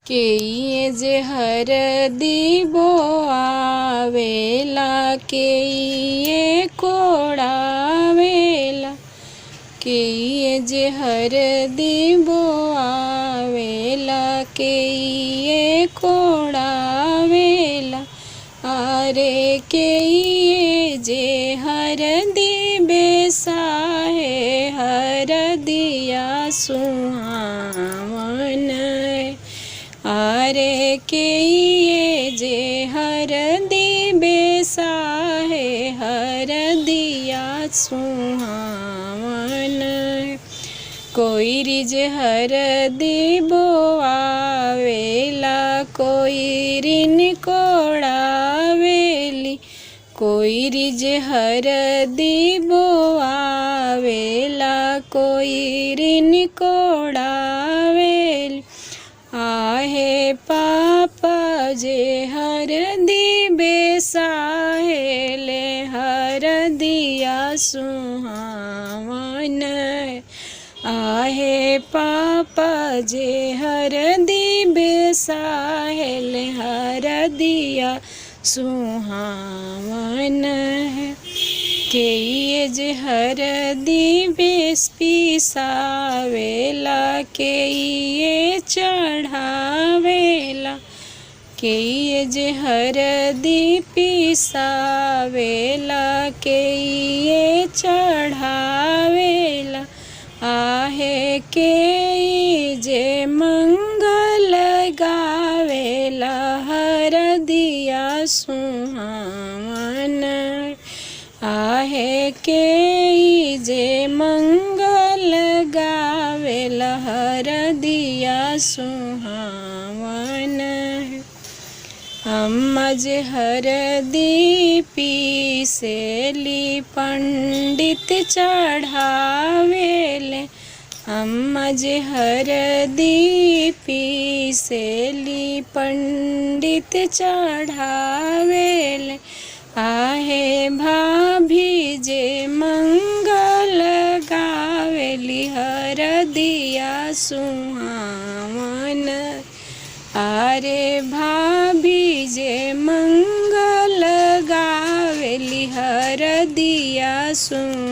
केइए जे हरदी बोआवेला केइए कोड़ावेला। केइए जे हरदी बोआवेला केइए कोड़ावेला। अरे केइए जे हरदी बेसाहे हरदिया सुहावन। अरे केइए जे हरदी बेसाहे हरदिया सुहावन। कोइरी जे हरदी बोआवेला कोइरिन कोड़ावेली। कोइरी जे हरदी बोआवेला कोइरिन कोड़ावेली। आहे पापा जे हरदी बेसाहेले हरदिया सुहावन। आहे पापा जे हरदी बेसाहेले हरदिया सुहावन। केइए जे हरदी बेस पिसावेला केइए चढ़ावेला। केइए जे हरदी पिसावेला केइए चढ़ावेला। आहे केइ जे मंगल गावेला हरदिया सुहावन। आहे केइ जे मंगल गावेला हरदिया सुहावन। अम्मा जे हरदी पीसेली पंडित चढ़ावेले। अम्मा जे हरदी पीसेली पंडित चढ़ावेले। आहे भाभी जे मंगल गावेली हरदिया सुहावन। अरे भाभी जे मंगल गावेली हरदिया सुहावन।